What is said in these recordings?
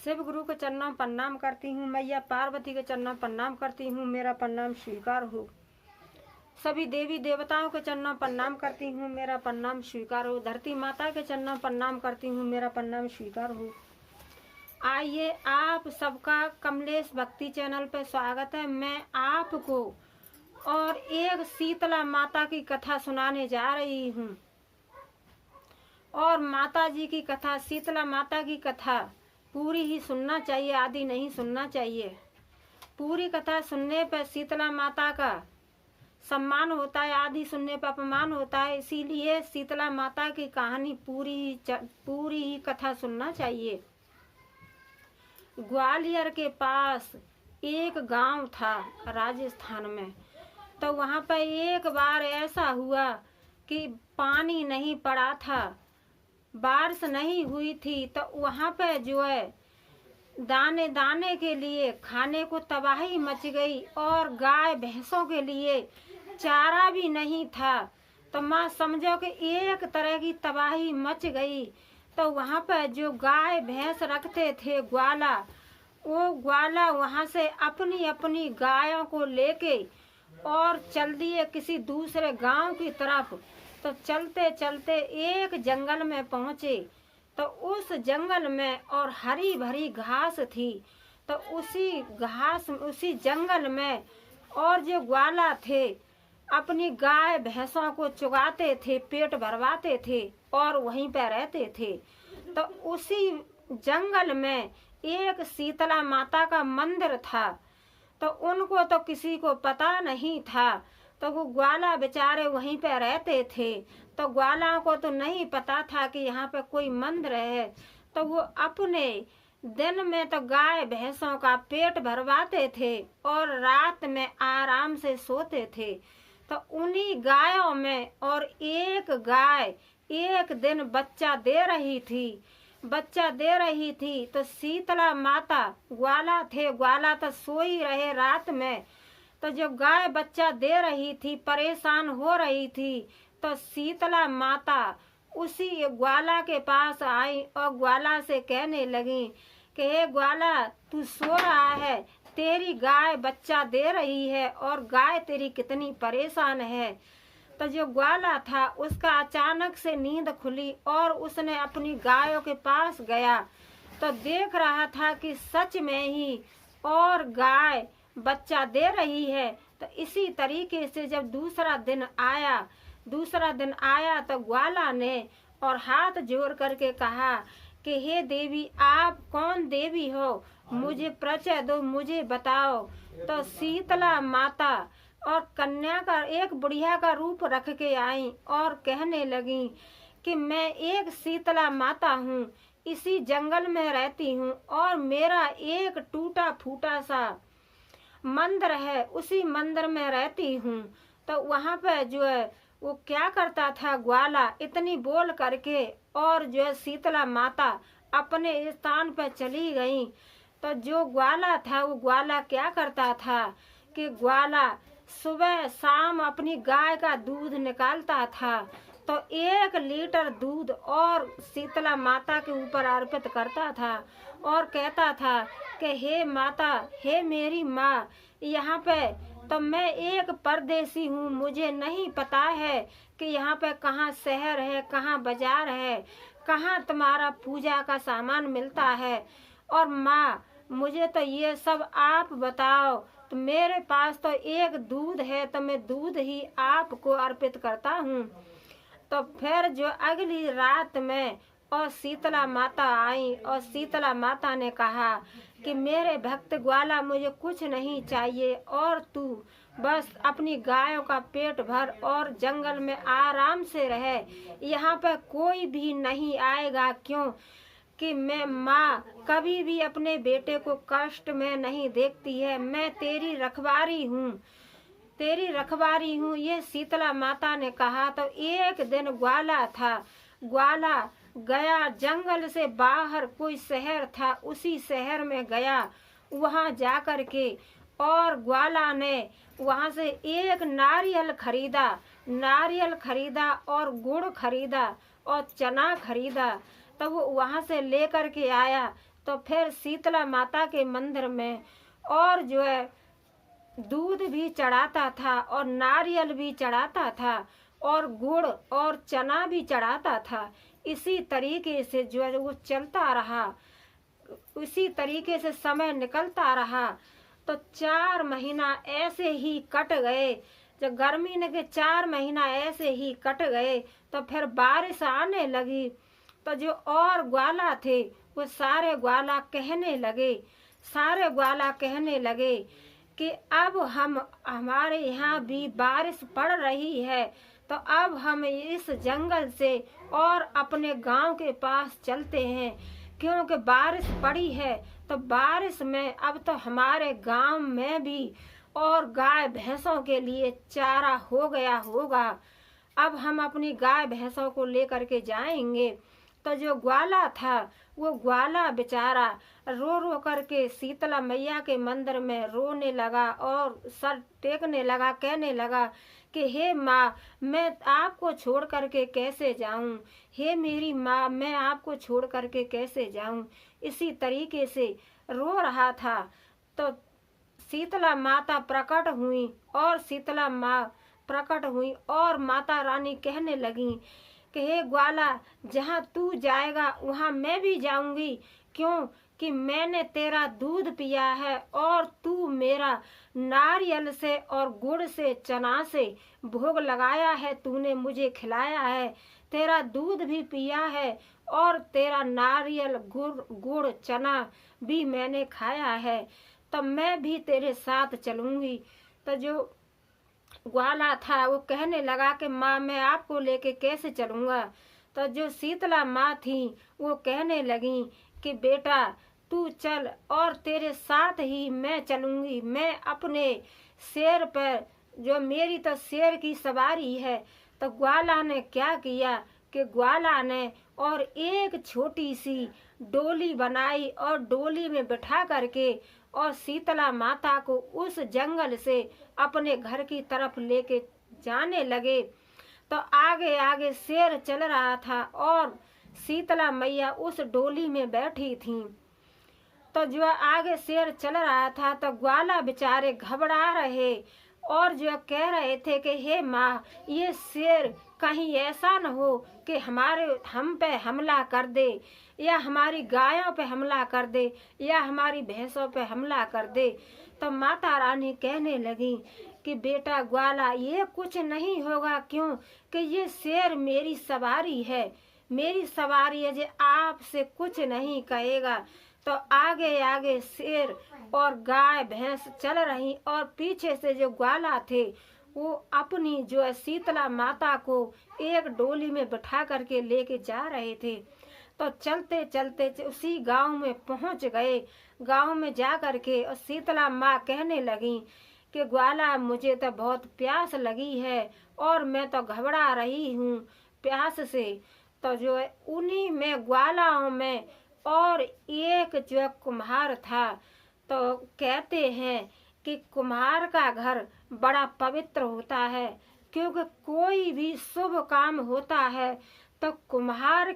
शिव गुरु के चरणों में प्रणाम करती हूँ। मैया पार्वती के चरणों में प्रणाम करती हूँ। मेरा प्रणाम स्वीकार हो। सभी देवी देवताओं के चरणों में प्रणाम करती हूँ। मेरा प्रणाम स्वीकार हो। धरती माता के चरणों में प्रणाम करती हूँ। मेरा प्रणाम स्वीकार हो। आइए, आप सबका कमलेश भक्ति चैनल पर स्वागत है। मैं आपको और एक शीतला माता की कथा सुनाने जा रही हूँ। और माता जी की कथा, शीतला माता की कथा पूरी ही सुनना चाहिए, आदि नहीं सुनना चाहिए। पूरी कथा सुनने पर शीतला माता का सम्मान होता है, आदि सुनने पर अपमान होता है। इसीलिए शीतला माता की कहानी पूरी ही कथा सुनना चाहिए। ग्वालियर के पास एक गांव था राजस्थान में। तो वहां पर एक बार ऐसा हुआ कि पानी नहीं पड़ा था, बारिश नहीं हुई थी। तो वहां पर जो है दाने दाने के लिए खाने को तबाही मच गई और गाय भैंसों के लिए चारा भी नहीं था। तो माँ समझो कि एक तरह की तबाही मच गई। तो वहां पर जो गाय भैंस रखते थे ग्वाला, वो ग्वाला वहां से अपनी अपनी गायों को लेके और चल दिए किसी दूसरे गांव की तरफ। तो चलते चलते एक जंगल में पहुंचे। तो उस जंगल में और हरी भरी घास थी। तो उसी जंगल में और जो ग्वाला थे अपनी गाय भैंसों को चुगाते थे, पेट भरवाते थे और वहीं पर रहते थे। तो उसी जंगल में एक शीतला माता का मंदिर था। तो उनको तो किसी को पता नहीं था। तो वो ग्वाला बेचारे वहीं पे रहते थे। तो ग्वाला को तो नहीं पता था कि यहाँ पे कोई मंदिर है। तो वो अपने दिन में तो गाय भैंसों का पेट भरवाते थे और रात में आराम से सोते थे। तो उन्हीं गायों में और एक गाय एक दिन बच्चा दे रही थी। तो शीतला माता, ग्वाला तो सोई रहे रात में। तो जो गाय बच्चा दे रही थी, परेशान हो रही थी। तो शीतला माता उसी ग्वाला के पास आई और ग्वाला से कहने लगी कि हे ग्वाला, तू सो रहा है, तेरी गाय बच्चा दे रही है और गाय तेरी कितनी परेशान है। तो जो ग्वाला था उसका अचानक से नींद खुली और उसने अपनी गायों के पास गया। तो देख रहा था कि सच में ही और गाय बच्चा दे रही है। तो इसी तरीके से जब दूसरा दिन आया तो ग्वाला ने और हाथ जोड़ करके कहा कि हे देवी, आप कौन देवी हो, मुझे परिचय दो, मुझे बताओ। तो शीतला माता और कन्या का एक बुढ़िया का रूप रख के आई और कहने लगी कि मैं एक शीतला माता हूँ, इसी जंगल में रहती हूँ और मेरा एक टूटा फूटा सा मंदिर है, उसी मंदिर में रहती हूँ। तो वहाँ पे जो है वो क्या करता था ग्वाला, इतनी बोल करके और जो है शीतला माता अपने स्थान पर चली गई। तो जो ग्वाला था वो ग्वाला क्या करता था कि ग्वाला सुबह शाम अपनी गाय का दूध निकालता था। तो 1 लीटर दूध और शीतला माता के ऊपर अर्पित करता था और कहता था कि हे माता, हे मेरी माँ, यहाँ पे तो मैं एक परदेसी हूँ, मुझे नहीं पता है कि यहाँ पे कहाँ शहर है, कहाँ बाजार है, कहाँ तुम्हारा पूजा का सामान मिलता है। और माँ, मुझे तो ये सब आप बताओ। तो मेरे पास तो एक दूध है, तो मैं दूध ही आपको अर्पित करता हूँ। तो फिर जो अगली रात में और शीतला माता आई और शीतला माता ने कहा कि मेरे भक्त ग्वाला, मुझे कुछ नहीं चाहिए और तू बस अपनी गायों का पेट भर और जंगल में आराम से रहे, यहाँ पर कोई भी नहीं आएगा। क्यों कि मैं माँ कभी भी अपने बेटे को कष्ट में नहीं देखती है, मैं तेरी रखवारी हूँ, ये शीतला माता ने कहा। तो एक दिन ग्वाला गया जंगल से बाहर, कोई शहर था, उसी शहर में गया। वहाँ जा कर के और ग्वाला ने वहाँ से एक नारियल खरीदा और गुड़ खरीदा और चना खरीदा। तो वो वहाँ से लेकर के आया। तो फिर शीतला माता के मंदिर में और जो है दूध भी चढ़ाता था और नारियल भी चढ़ाता था और गुड़ और चना भी चढ़ाता था। इसी तरीके से जो है वो चलता रहा, उसी तरीके से समय निकलता रहा। तो 4 महीना ऐसे ही कट गए। जब गर्मी ने के 4 महीना ऐसे ही कट गए तो फिर बारिश आने लगी। तो जो और ग्वाला थे वो सारे ग्वाला कहने लगे कि अब हमारे यहाँ भी बारिश पड़ रही है, तो अब हम इस जंगल से और अपने गांव के पास चलते हैं, क्योंकि बारिश पड़ी है। तो बारिश में अब तो हमारे गांव में भी और गाय भैंसों के लिए चारा हो गया होगा। अब हम अपनी गाय भैंसों को लेकर के जाएंगे। तो जो ग्वाला था वो ग्वाला बेचारा रो रो करके शीतला मैया के मंदिर में रोने लगा और सर टेकने लगा, कहने लगा कि हे माँ, मैं आपको छोड़ करके कैसे जाऊं, हे मेरी माँ, मैं आपको छोड़ करके कैसे जाऊं। इसी तरीके से रो रहा था। तो शीतला माता प्रकट हुई और शीतला माँ प्रकट हुई और माता रानी कहने लगी कि हे ग्वाला, जहाँ तू जाएगा वहाँ मैं भी जाऊंगी, क्यों कि मैंने तेरा दूध पिया है और तू मेरा नारियल से और गुड़ से चना से भोग लगाया है, तूने मुझे खिलाया है, तेरा दूध भी पिया है और तेरा नारियल गुड़ चना भी मैंने खाया है, तो मैं भी तेरे साथ चलूंगी। तो जो ग्वाला था वो कहने लगा कि माँ, मैं आपको लेके कैसे चलूँगा। तो जो शीतला माँ थी वो कहने लगी कि बेटा तू चल और तेरे साथ ही मैं चलूँगी। मैं अपने शेर पर, जो मेरी तो शेर की सवारी है। तो ग्वाला ने क्या किया कि ग्वाला ने और एक छोटी सी डोली बनाई और डोली में बिठा करके और शीतला माता को उस जंगल से अपने घर की तरफ लेके जाने लगे। तो आगे आगे शेर चल रहा था और शीतला मैया उस डोली में बैठी थी। तो जो आगे शेर चल रहा था तो ग्वाला बेचारे घबरा रहे और जो कह रहे थे कि हे माँ, ये शेर कहीं ऐसा न हो कि हम पे हमला कर दे या हमारी गायों पे हमला कर दे या हमारी भैंसों पे हमला कर दे। तो माता रानी कहने लगी कि बेटा ग्वाला, ये कुछ नहीं होगा, क्यों कि ये शेर मेरी सवारी है, मेरी सवारी है, जो आपसे कुछ नहीं कहेगा। तो आगे आगे शेर और गाय भैंस चल रही और पीछे से जो ग्वाला थे वो अपनी जो है शीतला माता को एक डोली में बिठा करके लेके जा रहे थे। तो चलते चलते उसी गांव में पहुंच गए। गांव में जा करके और शीतला माँ कहने लगी कि ग्वाला, मुझे तो बहुत प्यास लगी है और मैं तो घबरा रही हूँ प्यास से। तो जो है उन्हीं में ग्वालाओं में और एक जो कुम्हार था। तो कहते हैं कि कुम्हार का घर बड़ा पवित्र होता है, क्योंकि कोई भी शुभ काम होता है तो कुम्हार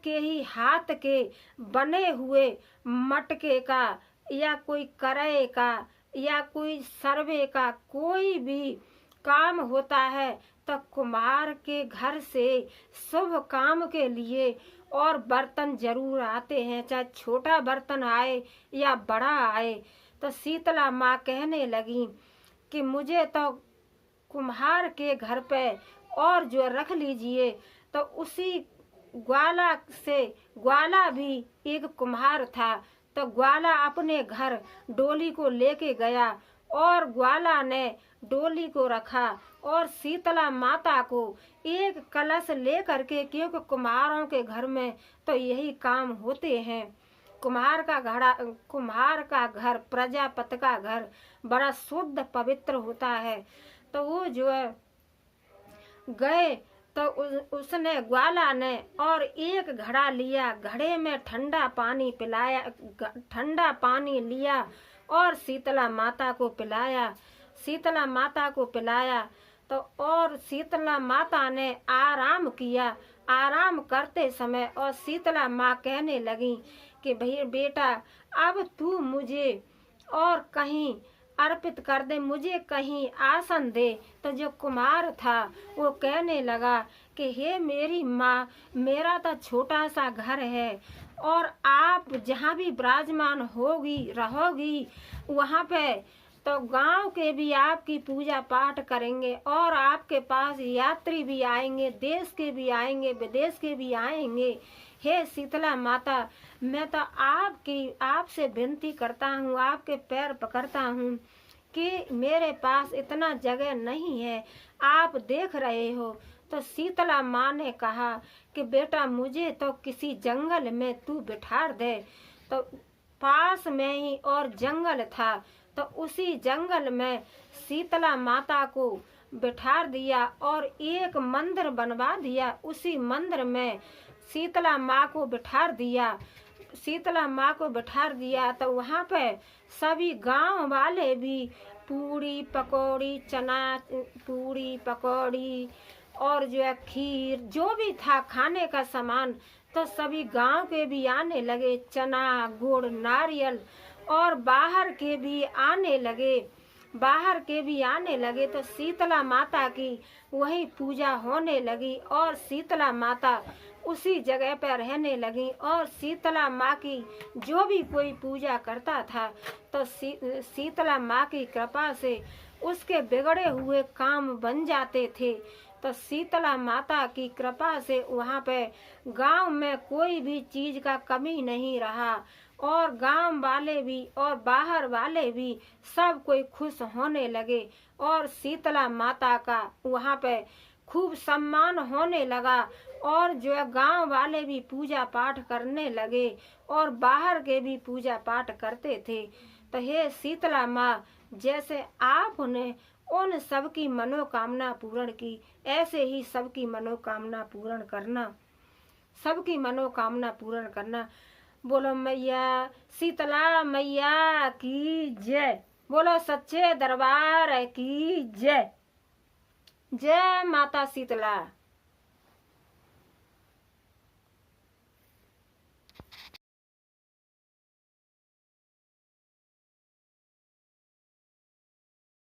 के ही हाथ के बने हुए मटके का या कोई कड़ाई का या कोई सर्वे का कोई भी काम होता है तो कुम्हार के घर से शुभ काम के लिए और बर्तन जरूर आते हैं, चाहे छोटा बर्तन आए या बड़ा आए। तो शीतला माँ कहने लगी कि मुझे तो कुम्हार के घर पे और जो रख लीजिए। तो उसी ग्वाला भी एक कुम्हार था। तो ग्वाला अपने घर डोली को लेके गया और ग्वाला ने डोली को रखा और शीतला माता को एक कलश ले करके, क्योंकि कुम्हारों के घर में तो यही काम होते हैं। कुम्हार का घर प्रजापति का घर बड़ा शुद्ध पवित्र होता है। तो वो जो है गए तो उसने ग्वाला ने और एक घड़ा लिया, घड़े में ठंडा पानी लिया और शीतला माता को पिलाया। तो और शीतला माता ने आराम किया। आराम करते समय और शीतला माँ कहने लगी कि भैया बेटा, अब तू मुझे और कहीं अर्पित कर दे, मुझे कहीं आसन दे। तो जो कुमार था वो कहने लगा कि हे मेरी माँ, मेरा तो छोटा सा घर है और आप जहाँ भी विराजमान होगी रहोगी वहाँ पे तो गांव के भी आपकी पूजा पाठ करेंगे और आपके पास यात्री भी आएंगे, देश के भी आएंगे, विदेश के भी आएंगे। हे शीतला माता, मैं तो आपसे विनती करता हूँ, आपके पैर पकड़ता हूँ कि मेरे पास इतना जगह नहीं है, आप देख रहे हो। तो शीतला माँ ने कहा कि बेटा मुझे तो किसी जंगल में तू बिठा दे। तो पास में ही और जंगल था, तो उसी जंगल में शीतला माता को बिठा दिया और एक मंदिर बनवा दिया। उसी मंदिर में शीतला माँ को बिठा दिया। शीतला माँ को बिठा दिया तो वहाँ पे सभी गांव वाले भी पूड़ी पकौड़ी, चना पूड़ी पकौड़ी और जो है खीर, जो भी था खाने का सामान, तो सभी गांव के भी आने लगे। चना, गुड़, नारियल और बाहर के भी आने लगे। तो शीतला माता की वही पूजा होने लगी और शीतला माता उसी जगह पर रहने लगी। और शीतला माँ की जो भी कोई पूजा करता था तो शीतला माँ की कृपा से उसके बिगड़े हुए काम बन जाते थे। तो शीतला माता की कृपा से वहाँ पे गांव में कोई भी चीज का कमी नहीं रहा और गांव वाले भी और बाहर वाले भी सब कोई खुश होने लगे और शीतला माता का वहाँ पे खूब सम्मान होने लगा और जो है गांव वाले भी पूजा पाठ करने लगे और बाहर के भी पूजा पाठ करते थे। तो हे शीतला माँ, जैसे आपने उन सबकी मनोकामना पूर्ण की, ऐसे ही सबकी मनोकामना पूर्ण करना, सबकी मनोकामना पूर्ण करना। बोलो मैया शीतला मैया की जय। बोलो सच्चे दरबार की जय। जय माता शीतला।